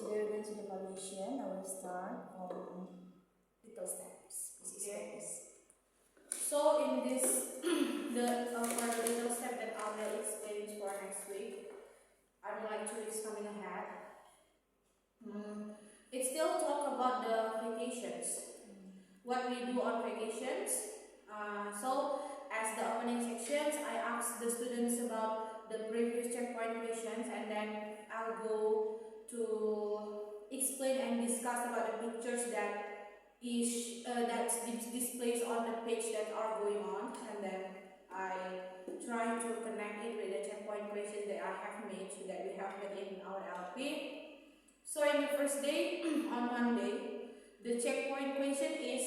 today we're going to the evaluation. I will start from little steps. So in this, for the little step that I will explain for next week, I would like 2 weeks coming ahead. It still talk about the vacations. What we do on vacations. So as the opening sections, I asked the students about the previous checkpoint questions, and then I'll go to explain and discuss about the pictures that displays on the page that are going on, and then I try to connect it with the checkpoint questions that I have made, so that we have it in our LP. So in the first day, on Monday, the checkpoint question is,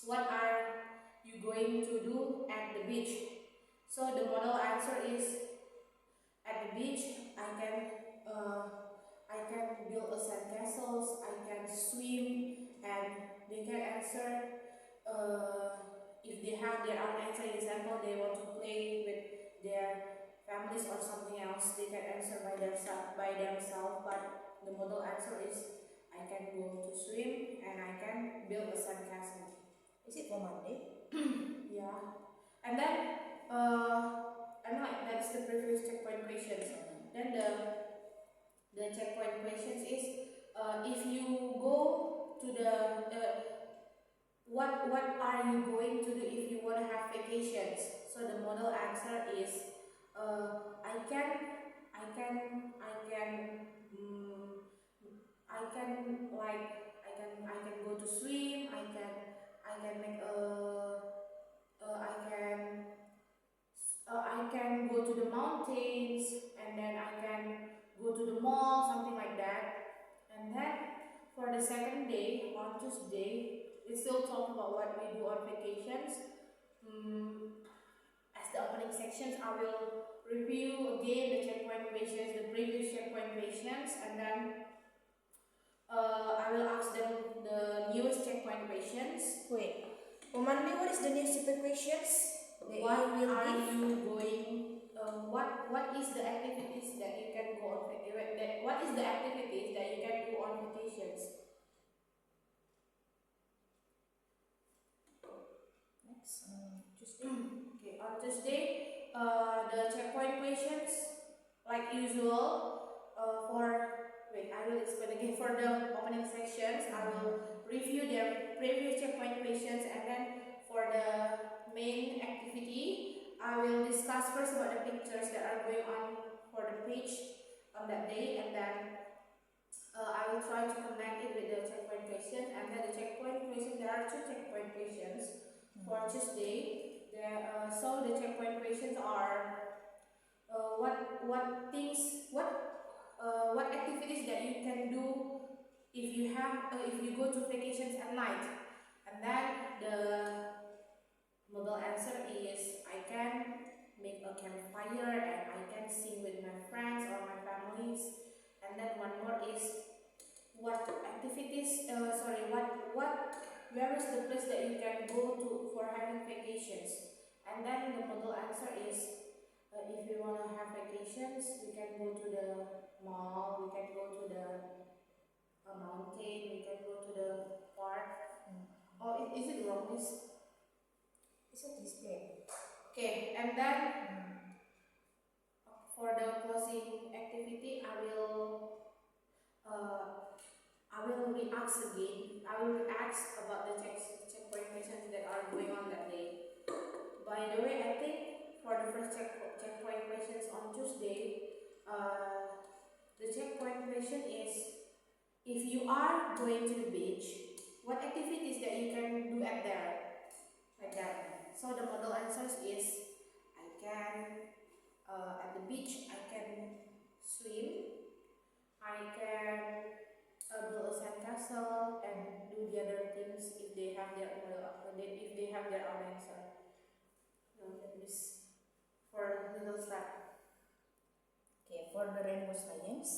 what are you going to do at the beach? So the model answer is, at the beach I can build a sandcastles, I can swim, and they can answer if they have their own answer. Example, they want to play with their families or something else, they can answer by themselves. But the model answer is, I can go to swim and I can build a sandcastle. Is it for Monday? Yeah. And then that's the previous checkpoint questions. Then the checkpoint questions is, if you go to the what are you going to do if you want to have vacations? So the model answer is, I can go to swim, I can go to the mountains, and then I can go to the mall, something like that. And then for the second day, on Tuesday, we still talk about what we do on vacations. As the opening sections, I will review again the checkpoint questions, the previous checkpoint questions, and then I will ask them the newest checkpoint questions. Wait, on Monday, what is the new super questions? What are you going? What is the activities that you can go on? What is the activities that you can do on vacations? Next, Tuesday. Okay, on Tuesday, the checkpoint questions, like usual. I will explain again. For the opening sections, I will review their previous checkpoint questions, and then for the main activity, I will discuss first about the pictures that are going on for the page on that day, and then I will try to connect it with the checkpoint questions. And then the checkpoint questions, there are 2 checkpoint questions for Tuesday. So the checkpoint questions are, what activities that you can do if you go to vacations at night. And then the model answer is, I can make a campfire and I can sing with my friends or my families. And then one more is, where is the place that you can go to for having vacations? And then the model answer is, if we want to have vacations, we can go to the mall, we can go to the mountain, we can go to the park. Oh, is it wrong? It's a display. Okay, and then for the closing activity, I will re-ask again. I will re-ask about the checkpoint questions that are going on that day. By the way, I think for the first checkpoint questions on Tuesday, the checkpoint question is, if you are going to the beach, what activities that you can do at there? Like that. So the model answers is, I can, at the beach, I can swim, I can build a sandcastle, and do the other things if they have their own answer. That is for little step. Okay, for the rainbow science.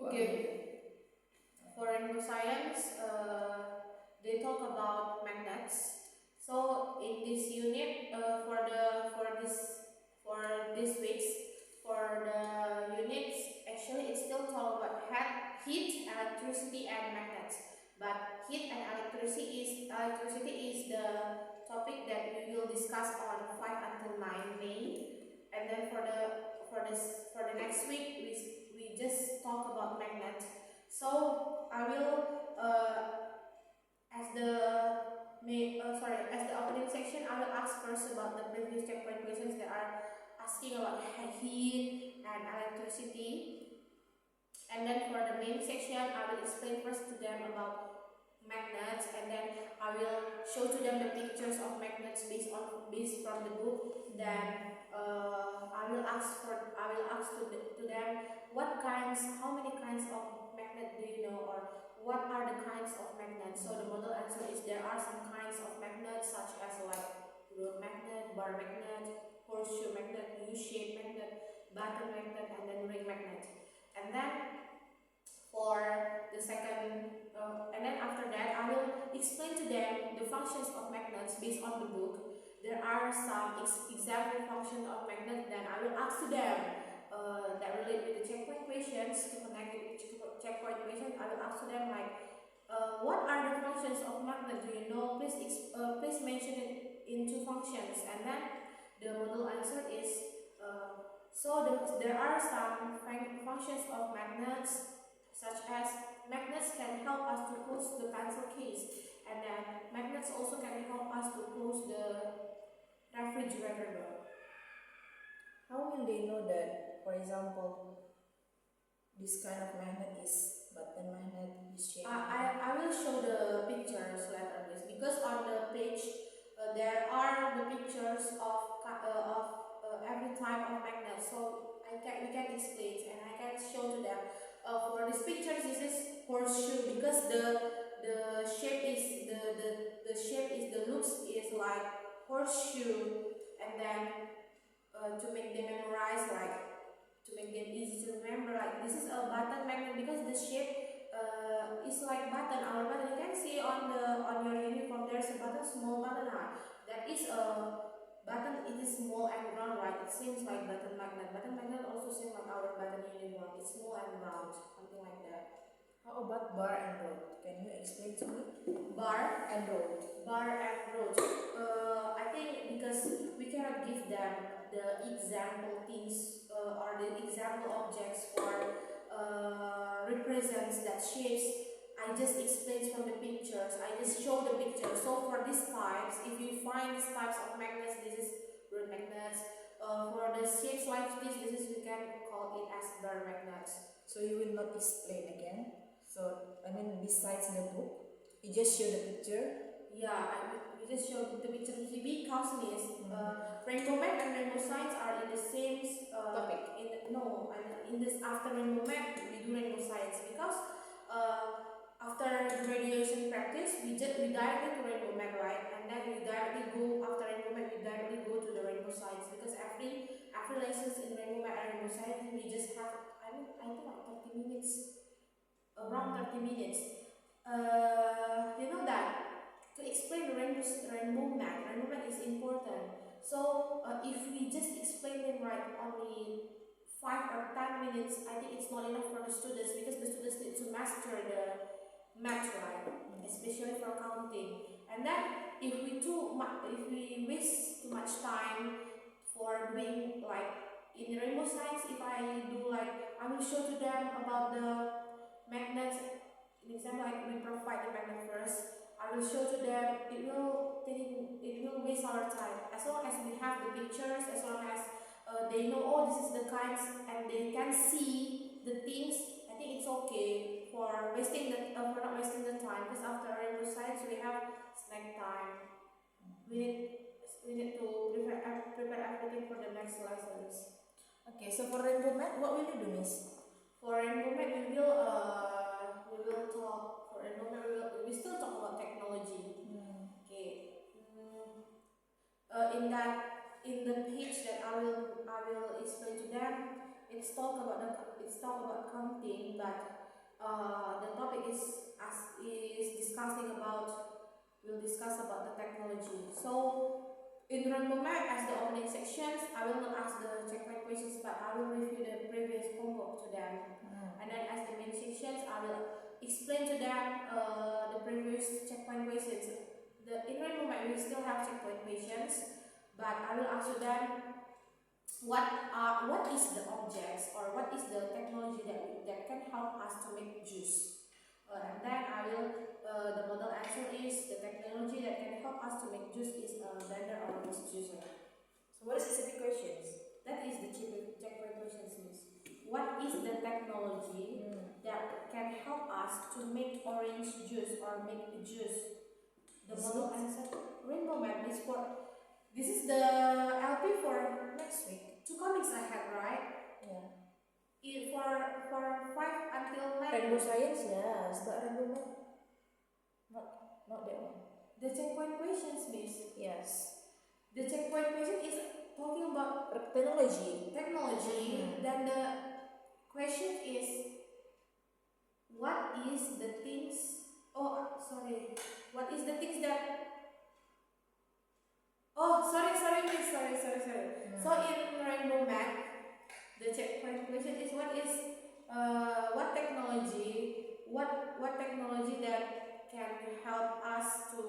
Okay. For rainbow science, they talk about magnets. So in this unit, for this week's, for the units, actually it's still talk about heat, electricity, and magnets. But heat and electricity is the topic that we will discuss on 5 until 9 May. And then for the next week we just talk about magnets. So I will as the opening section, I will ask first about the previous checkpoint questions that are asking about heat and electricity. And then for the main section, I will explain first to them about magnets, and then I will show to them the pictures of magnets based from the book. Then I will ask to them how many kinds of magnet do you know, or what are the kinds of magnets. So the model answer is there are some kinds of magnets such as like road magnet, bar magnet, horseshoe magnet, U-shaped magnet, button magnet, and then ring magnet. And then for the second, and then after that I will explain to them the functions of magnets based on the book. There are some example functions of magnets. Then I will ask to them that relate with the checkpoint questions. To connect with checkpoint questions, I will ask to them like, what are the functions of magnet? Do you know? Please mention it in 2 functions. And then the model answer is there are some functions of magnets, such as magnets can help us to close the pencil case, and then magnets also can help us to close the refrigerator door. How will they know that, for example, this kind of magnet is button magnet, this shape? I will show the pictures later, because on the page there are the pictures of every type of magnet. So we can explain and I can show to them. For these pictures, this is horseshoe, because the shape is the looks is like horseshoe, and then to make them memorize, like to make them easy to remember, like this is a button magnet because the shape is like button. Our button, you can see on your uniform there's a button, small button. That is a button. It is small and round, right? It seems like button magnet. Button magnet also seems like our button uniform. It's small and round, something like that. How about bar and road? Can you explain to me? Bar and road. Bar and road. I think because we cannot give them the example things or the example objects for represents that shapes. I just explain from the pictures. I just show the pictures. So for these types, if you find these types of magnets, this is road magnets. For the shapes like this we can call it as bar magnets. So you will not explain again? So, I mean, besides the book, you just show the picture? Yeah, we just show the picture. Because rainbow map and rainbow signs are in the same topic. In this after rainbow map we do rainbow signs, because after graduation practice we directly to rainbow map, right? And then we directly go after rainbow map. We directly go to the rainbow signs, because every lessons in rainbow map and rainbow signs we just have I think like 30 minutes. Around 30 minutes. You know that to explain the rainbow map is important. So if we just explain them right only 5 or 10 minutes, I think it's not enough for the students, because the students need to master the math, right? Especially for counting. And then if we waste too much time for doing like in rainbow signs, if I do like I will show to them about the magnets. In example, like we provide the magnet first. I will show to them. It will waste our time. As long as we have the pictures, as long as they know, oh, this is the kinds, and they can see the things, I think it's okay for not wasting the time. Because after rainbow signs, we have snack time. We need to prepare everything for the next lessons. Okay, so for rainbow map, what will you do, Miss? For rainbow map, we will talk. For rainbow map, we still talk about technology. Okay. In the page that I will explain to them, it's talk about counting, but the topic is discussing about we'll discuss about the technology. So in rainbow map, as the opening sections, I will not ask the checkpoint questions, but I will review the previous homework to them. And then as the main section, questions, I will explain to them the previous checkpoint questions. In right moment we still have checkpoint questions, but I will ask them what is the objects or what is the technology that can help us to make juice. And then I will the model answer is the technology that can help us to make juice is a blender or a juicer. So what is specific questions? That is the checkpoint questions, Miss. What is the technology that can help us to make orange juice or make juice? The model answer rainbow map is for. This is the LP for Next week. 2 comics I have, right? Yeah. For 5 until 9. Rainbow science, yes, but rainbow map. Not that one. The checkpoint questions, Miss. Yes. The checkpoint question is talking about Technology. Then the question is, what is the things? Oh, sorry. What is the things that? Oh, sorry, Miss. Sorry. So in rainbow map, the checkpoint question is what technology that can help us to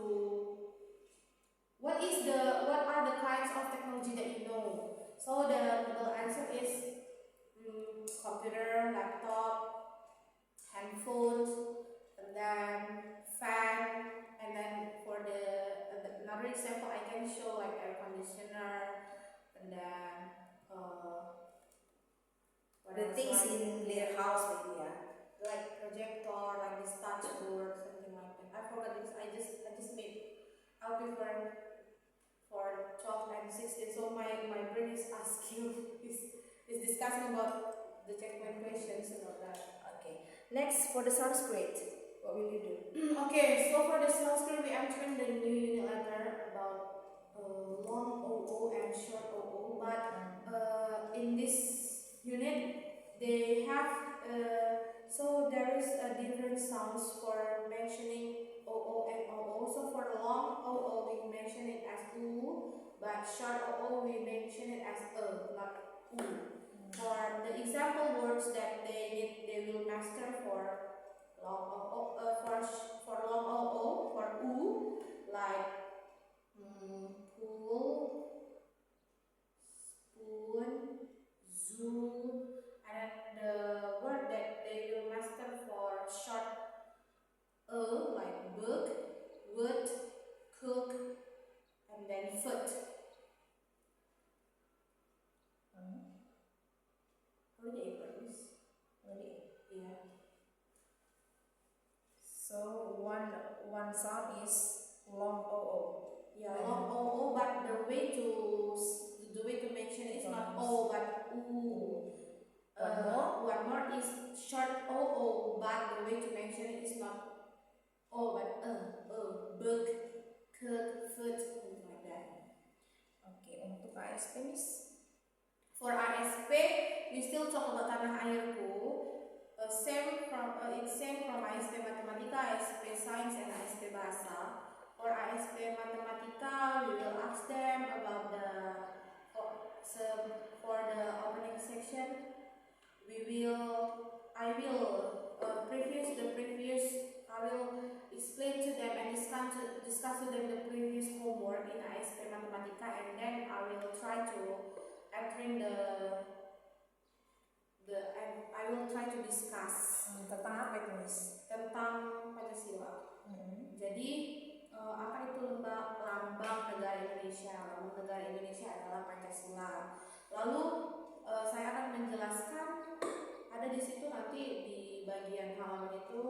what are the kinds of technology that you know? So the answer is computer, laptop, handphones, and then fan, and then for another example I can show like air conditioner, and then what The else? things Like, in their house, maybe, yeah. like projector, like this touch board, something like that. I forgot this. I just made LP for 12 and 16. So my brain is asking is discussing about the checkpoint questions and all that. Okay. Next, for the Sanskrit, what will you do? Okay, so for the Sanskrit we entering the new unit letter about long OO and short OO, but in this unit they have so there is a different sounds for mentioning OO and OO. So for the long OO we mention it as U, but short OO we mention it as not U. For the example words that they will master for long OO, for long OO, for U, like pool, spoon, zoo, and the word that they will master for short like book, wood, cook, and then foot. Holiday purpose. Yeah. So one sound is long OO. Yeah, long OO, but the way to mention it is not O but U. One more is short OO, but the way to mention it is not O but book, cook, foot, things like that. Okay, untuk ASP, Miss? For ASP, we still talk about tanah airku. It's same from ASP Matematika, ASP Science, and ASP Bahasa. For ASP Matematika, we will ask them about for the opening section. I will explain to them and discuss to them the previous homework in ASP Matematika, and then I will try to entering I will try to discuss Tentang apa itu, Miss? tentang Pancasila. Jadi apa itu lambang negara Indonesia? Lambang negara Indonesia adalah Pancasila. Lalu saya akan menjelaskan, ada di situ nanti di bagian halaman itu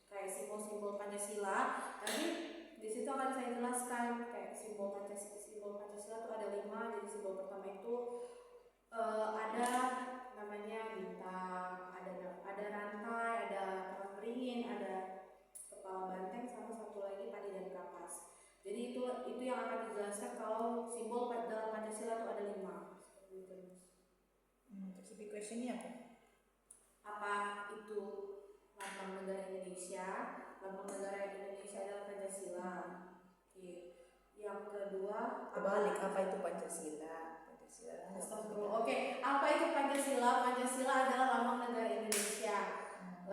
kayak simbol-simbol Pancasila. Nanti di situ akan saya jelaskan kayak simbol Pancasila itu ada 5. Jadi simbol pertama itu ada namanya bintang, ada rantai, ada perang beringin, ada kepala banteng, sama satu lagi padi dan kapas. Jadi itu yang akan dijelaskan kalau simbol dalam Pancasila itu ada 5. Seperti itu. Specific questionnya apa? Apa itu lambang negara Indonesia? Lambang negara Indonesia adalah Pancasila. Oke. Yang kedua, kebalik, apa itu Pancasila? Oke, apa itu Pancasila? Pancasila adalah lambang negara Indonesia.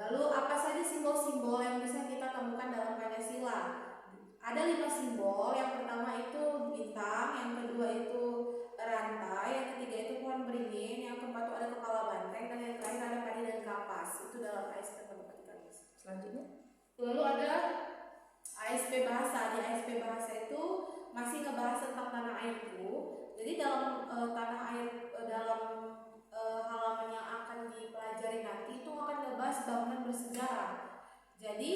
Lalu apa saja simbol-simbol yang bisa kita temukan dalam Pancasila? Ada 5 simbol. Yang pertama itu bintang, yang kedua itu rantai, yang ketiga itu pohon beringin, yang keempat itu ada kepala banteng, dan yang terakhir ada padi dan kapas. Itu dalam ASP matematika. Selanjutnya. Lalu ada ASP bahasa. Di ASP bahasa itu masih ngebahas tentang tanah airku. Jadi dalam tanah air dalam halaman yang akan dipelajari nanti itu akan ngebahas bangunan bersejarah. Jadi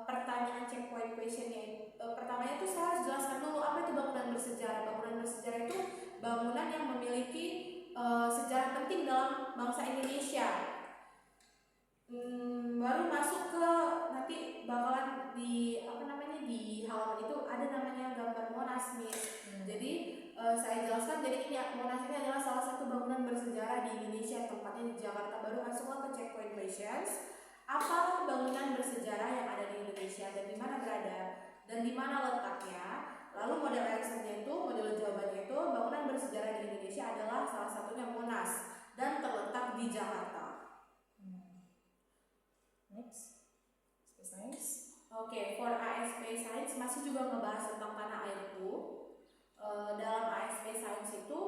pertanyaan checkpoint questionnya pertamanya itu saya harus jelaskan dulu apa itu bangunan bersejarah. Bangunan bersejarah itu bangunan yang memiliki sejarah penting dalam bangsa Indonesia. Baru masuk ke nanti bakalan di di halaman itu ada namanya gambar Monas, Miss. Jadi saya jelaskan, jadi ini Monas ini adalah salah satu bangunan bersejarah di Indonesia, tempatnya di Jakarta. Baru masuk ke checkpoint questions. Apa bangunan bersejarah yang ada di Indonesia dan di mana berada dan di mana letaknya? Lalu model answer-nya itu, model jawabannya itu bangunan bersejarah di Indonesia adalah salah satunya Monas dan terletak di Jakarta. Next, space science. Oke, for ASP Science masih juga ngebahas tentang tanah airku. Dalam ASP Science itu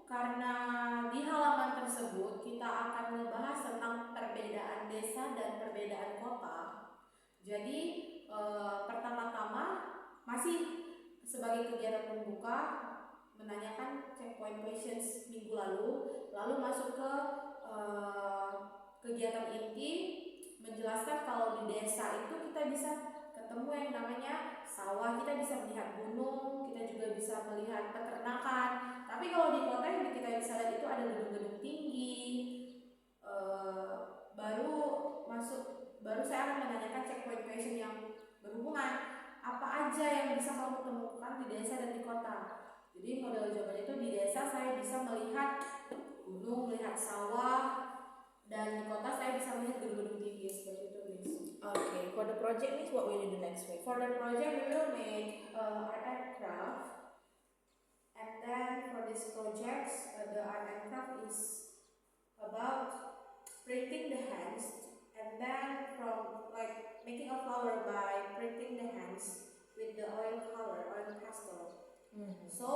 karena di halaman tersebut kita akan membahas tentang perbedaan desa dan perbedaan kota. Jadi pertama-tama masih sebagai kegiatan pembuka menanyakan checkpoint questions minggu lalu masuk ke kegiatan inti menjelaskan kalau di desa itu kita bisa ketemu yang namanya sawah, kita bisa melihat gunung, kita juga bisa melihat peternakan. Tapi kalau di kota yang kita bisa lihat itu ada gedung-gedung tinggi. Baru saya akan menanyakan checkpoint question yang berhubungan apa aja yang bisa kamu temukan di desa dan di kota. Jadi model jawabannya itu di desa saya bisa melihat gunung, melihat sawah, dan di kota saya bisa melihat gedung-gedung tinggi seperti itu, Miss. Okay, for the project, Miss, what will you do next week? For the project, we will make art and craft. And then for this project, the art and craft is about printing the hands, and then from like making a flower by printing the hands with the oil color, oil pastel. So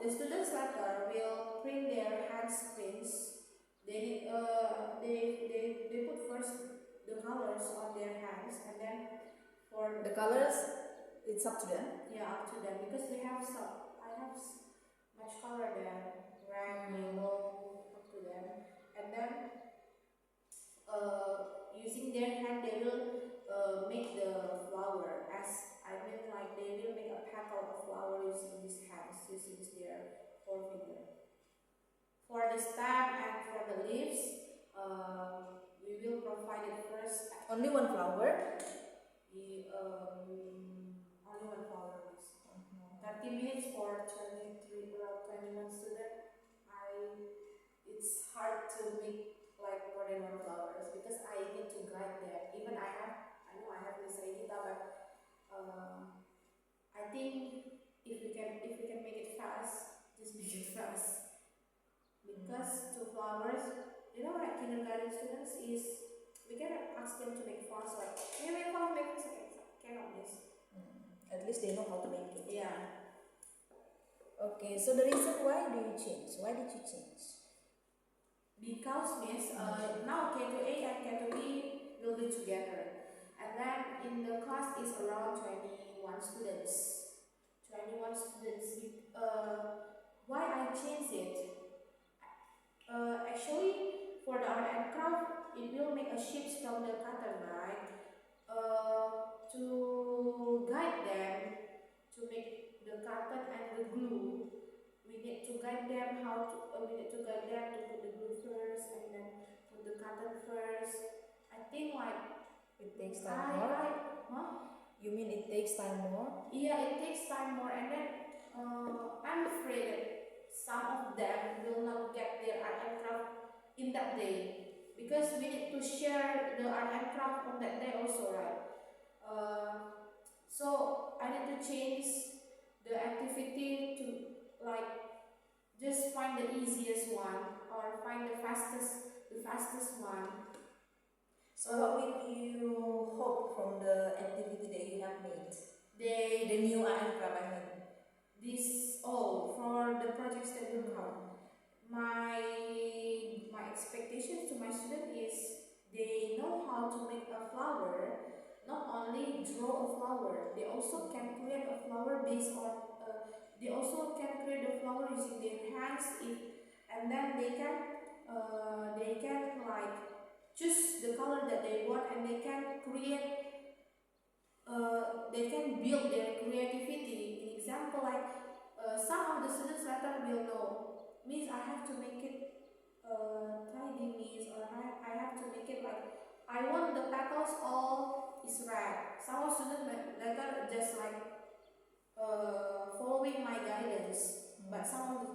the students later will print their hands prints. They put first the colors on their hands, and then for The colors, it's up to them. Yeah, up to them, because they have some. I have much color there, red, yellow, up to them, and then using their hand they will make the flower. Like they will make a petal of flower using these hands, using their forefinger. For the stem and for the leaves, we will provide it first. Only one flower? Only one flower. 30 minutes for 21 students. It's hard to make like more than one flowers because I need to guide them. Even I know I have Miss Regita, but I think if we can make it fast, just make it fast. Because two flowers, like kindergarten students we can ask them to make fast, like, can you make fast, cannot miss. At least they know how to make it. Yeah. Okay, so the reason why do you change? Why did you change? Because, Miss, now K2A and K2B will be together. And then in the class is around 21 students. 21 students. Why I changed it? Actually, for the art and craft, it will make a shift from the pattern, right? To guide them to make the carton and the glue, we need to guide them we need to guide them to put the glue first and then put the carton first. I think like it takes time more. You mean it takes time more? Yeah, it takes time more, and then I'm afraid that some of them will not get their art and craft in that day, because we need to share the art and craft on that day also, right? So I need to change the activity to like just find the easiest one or find the fastest one. So what will you hope from the activity that you have made? They The new AN club, I mean. this all for the projects that will come. My expectations to my student is they know how to make a flower, not only draw a flower. They also can create a flower based on. They also can create a flower using their hands. And then they can like choose the color that they want, and they can create. They can build their creativity. In example, like some of the students later will know, means I have to make it tidy, means, or I have to make it like I want the petals all is red. Some of students later just like following my guidance, but some of the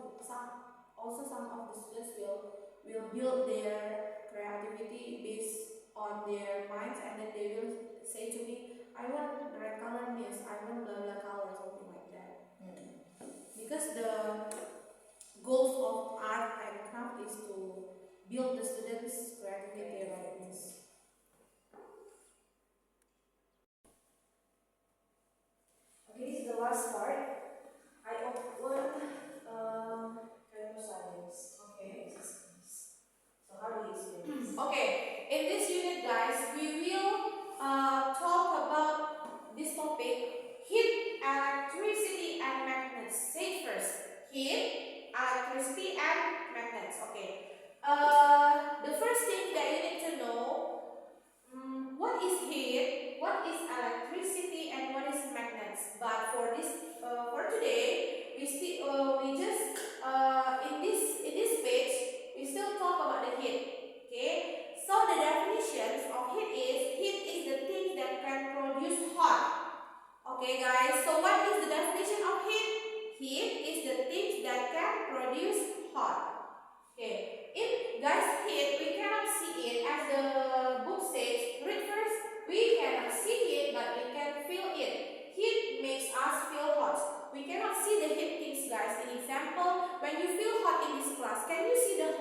students will build their creativity based on their minds, and then they will say to me, I want red color, means I want blah blah color, something like that. Because the goals of art and craft is to build the students' creativity around this. Okay, this is the last part. I open K2A science. Okay. So how do you explain this? Okay, in this unit, guys, we will talk about this topic: heat, electricity, and magnets. Say it first: heat, electricity, and magnets. Okay. The first thing that you need to know: what is heat, what is electricity, and what is magnets. But for today, we just in this page we still talk about the heat. Okay. So the definitions of heat is the thing that can produce hot. Okay, guys. So what is the definition of heat? Heat is the thing that can produce hot. Okay. In guys, heat, we cannot see it as the book says. Read first. We cannot see it, but we can feel it. Heat makes us feel hot. We cannot see the heat things, guys. In example, when you feel hot in this class, can you see the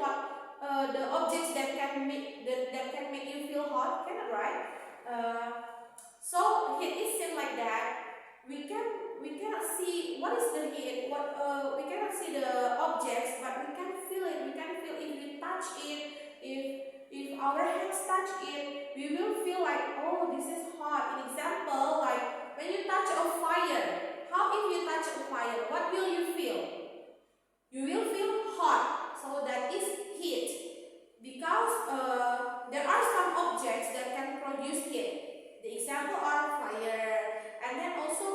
objects that can make you feel hot? Cannot, right? So heat is same like that. We cannot see what is the heat. We cannot see the objects, but we can feel it. We can feel if we touch it. If our hands touch it, we will feel like, oh, this is hot. In example, like when you touch a fire. How if you touch a fire? What will you feel? You will feel hot. So that is heat. Because there are some objects that can produce heat. The example are fire, and then also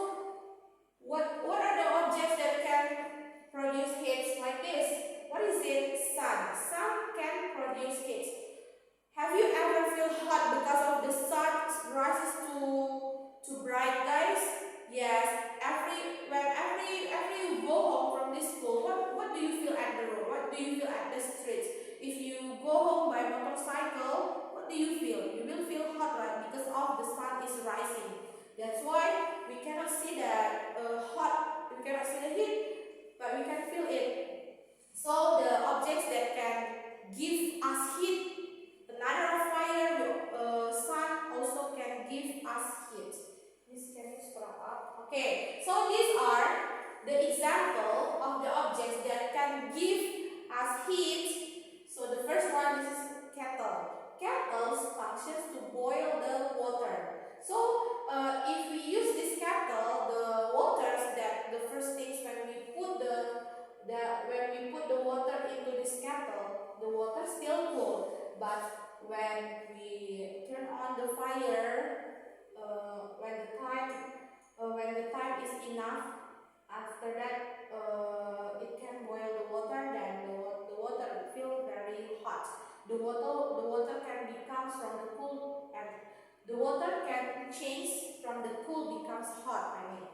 what are the objects that can produce heat like this? What is it? Sun. Sun can produce heat. Have you ever feel hot because of the sun rises too bright, guys? Yes. Every you go home from this school, what do you feel at the road? What do you feel at the street? If you go home by motorcycle, what do you feel? You will feel hot, right? Because of the sun is rising. That's why we cannot see that hot. We cannot see the heat, but we can feel it. So the objects that can give us heat, another fire, sun also can give us heat. This can you scroll up? Okay, so these are the example of the objects that can give us heat. So the first one, this is kettle. Kettles functions to boil the water. So if we use this kettle, the waters that the first things when we put the water into this kettle, the water still cold. But when we turn on the fire, when the time is enough, after that it can boil the water. Then the water will feel very hot. The water can become from the cool, and the water can change from the cool becomes hot. I mean.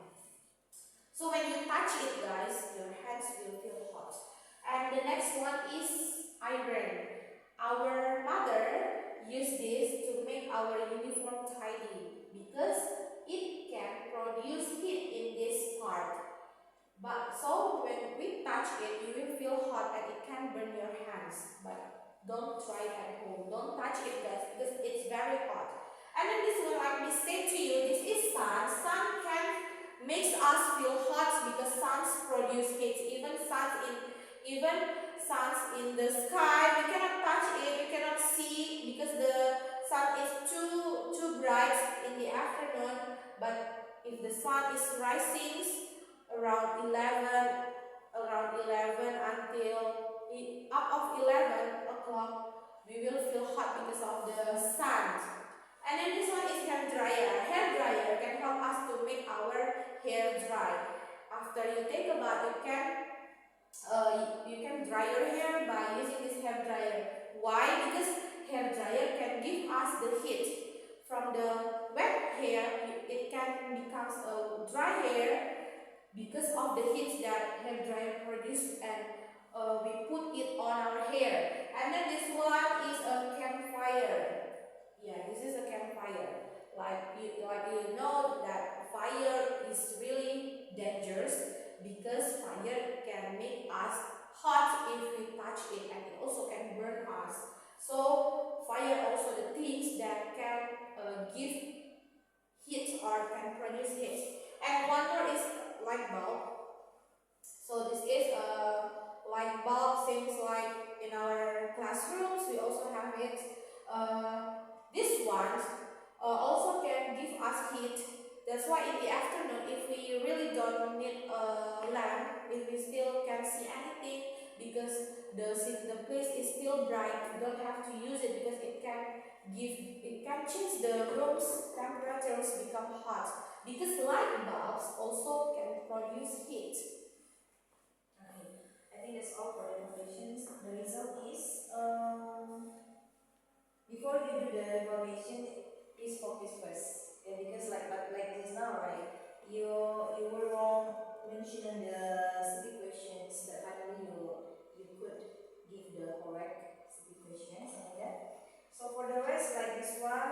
So when you touch it, guys, your hands will feel hot. And the next one is iron. Our mother used this to make our uniform tidy because it can produce heat in this part. But so when we touch it, you will feel hot and it can burn your hands. But don't try it at home. Don't touch it, guys, because it's very hot. And then this one, like we said to you, this is sun. Sun can makes us feel hot because suns produce heat. Even suns in the sky, we cannot touch it, we cannot see because the sun is too bright in the afternoon. But if the sun is rising around 11 until up of 11 o'clock, we will feel hot because of the sun. And then this one is hair dryer. Hair dryer can help us to make our hair dry. After you take a bath, you can dry your hair by using this hair dryer. Why? Because hair dryer can give us the heat. From the wet hair, it can become a dry hair because of the heat that hair dryer produces, and we put it on our hair. And then this one is a campfire. Yeah, this is a campfire. Like you know that fire is really dangerous because fire can make us hot if we touch it, and it also can burn us. So fire also the things that can give heat or can produce heat. And one more is light bulb. So this is a light bulb, seems like in our classrooms we also have it. This one also can give us heat. That's why in the afternoon, if we really don't need a lamp, if we still can see anything, because the place is still bright, we don't have to use it because it can change the room's temperatures become hot. Because light bulbs also can produce heat. Okay, I think that's all for the evaluations. The result is before you do the evaluation, please focus first. Yeah, because like just now, right? You were wrong mentioning the civic questions, but finally you could give the correct civic questions, something like that. So for the rest, like this one,